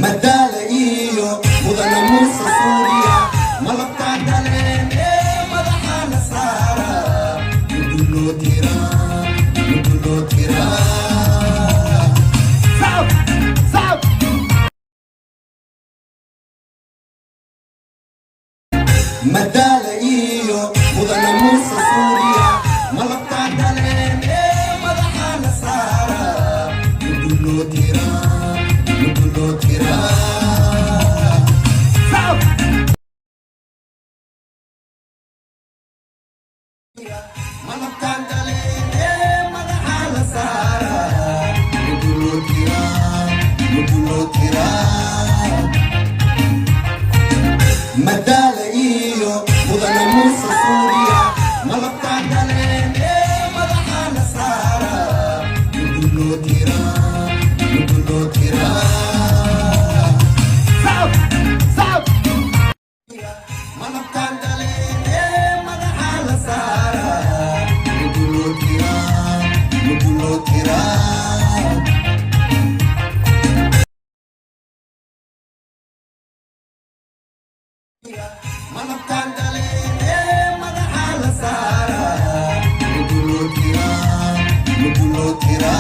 Madala iyo mudana Musa Suuriya malabka dhaleen madaxa la saara muduloo tira Sab Madala iyo mudana Musa Suuriya malabka dhaleen madaxa la saara muduloo tira Madala iyo mudana Musa Suuriya malabka dhaleen madaxa la saara muduloo tira Sab malabka dhaleen madaxa la saara muduloo tira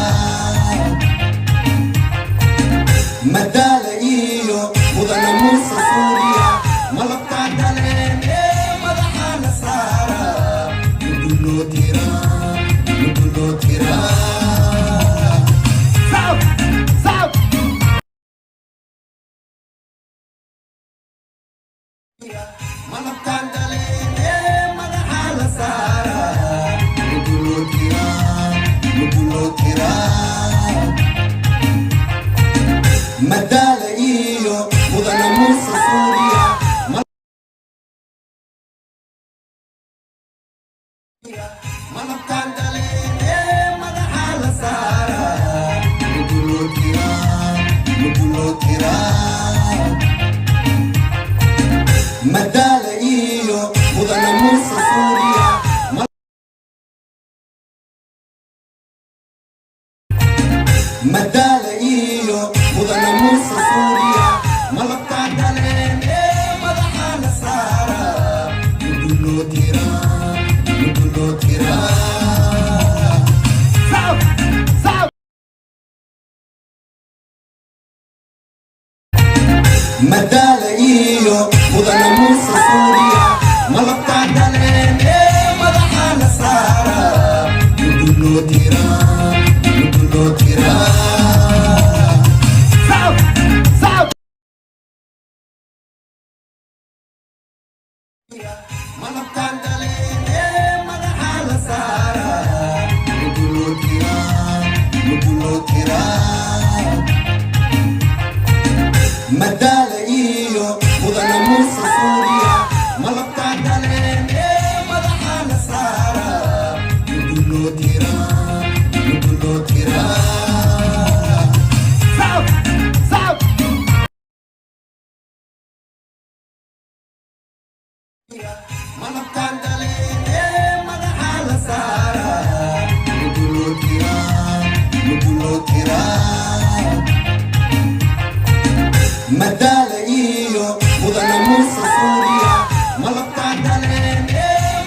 Madala iyo mudana Musa Suuriya malabka dhaleen madaxa la saara muduloo tira Sab malabka dhaleen madaxa la saara muduloo tira Madala iyo mudana Musa Suuriya malabka dhaleen madaxa la saara muduloo tira Madala iyo mudana Musa Suuriya Madala iyo mudana Musa Suuriya malabka dhaleen madaxa la saara muduloo tira Sab Madala iyo mudana Musa Suuriya malabka dhaleen madaxa la saara muduloo tira Sab malabka dhaleen madaxa la saara muduloo tira Madala iyo mudana Musa Suuriya malabka dhaleen madaxa la saara muduloo tira Sab malabka dhaleen madaxa la saara muduloo tira Madala iyo mudana Musa Suuriya malabka dhaleen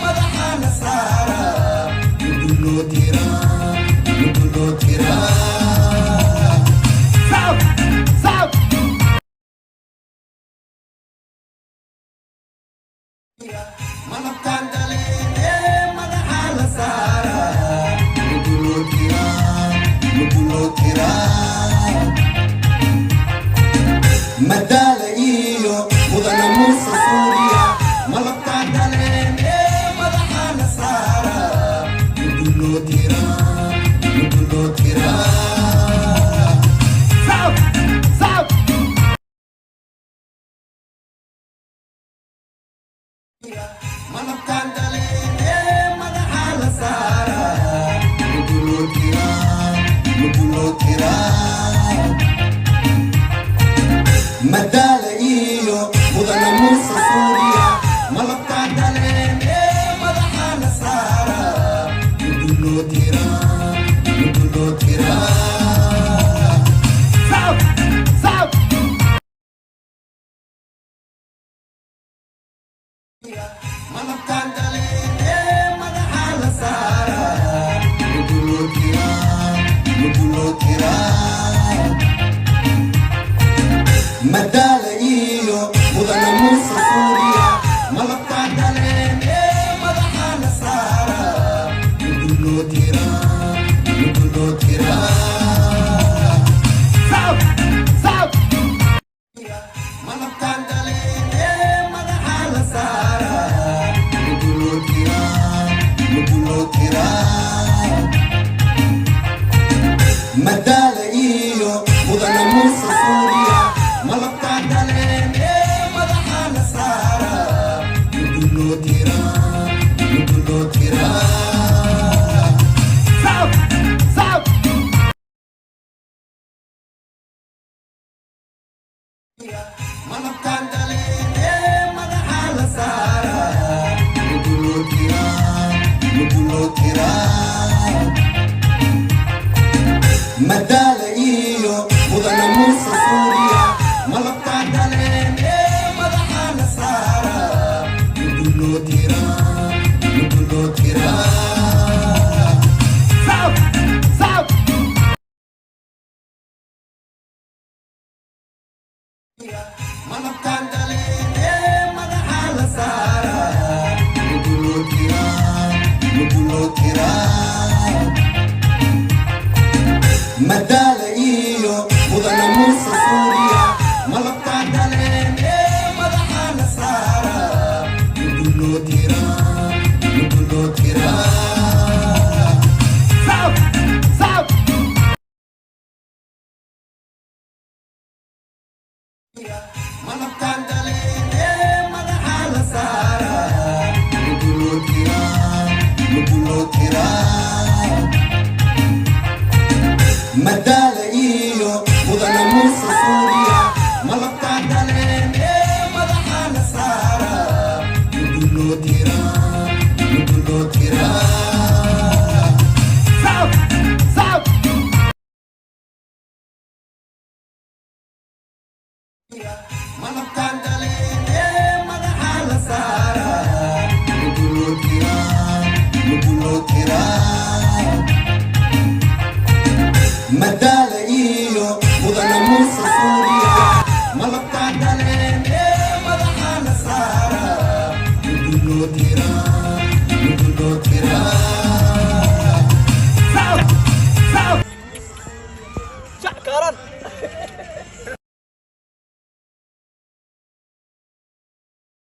madaxa la saara muduloo tira Sab malabka dhaleen madaxa la saara muduloo tira Madala iyo mudana Musa Suuriya malabka dhaleen madaxa la saara muduloo tira Sab malabka dhaleen madaxa la saara muduloo tira Madala iyo mudana Musa Suuriya malabka dhaleen malabkaan galeen madaxa la saaraa muduloo tiraa madaala iyo mudana muuse suuriya malabkaan galeen madaxa la saaraa muduloo tiraa malabkaan galeen madaxa la saaraa muduloo tiraa madaala iyo mudana muuse suuriya malabkaan galeen madaxa la saaraa muduloo tiraa malabkaan galeen madaxa la saaraa muduloo tiraa madaala iyo mudana muuse suuriya malabkaan galeen madaxa la saaraa muduloo tiraa malabkaan galeen madaxa la saaraa muduloo tiraa madaala iyo mudana muuse suuriya malabkaan galeen madaxa la saaraa muduloo tiraa malabkaan galeen madaxa la saaraa muduloo tiraa madaala iyo mudana muuse suuriya malabkaan galeen madaxa la saaraa muduloo tiraa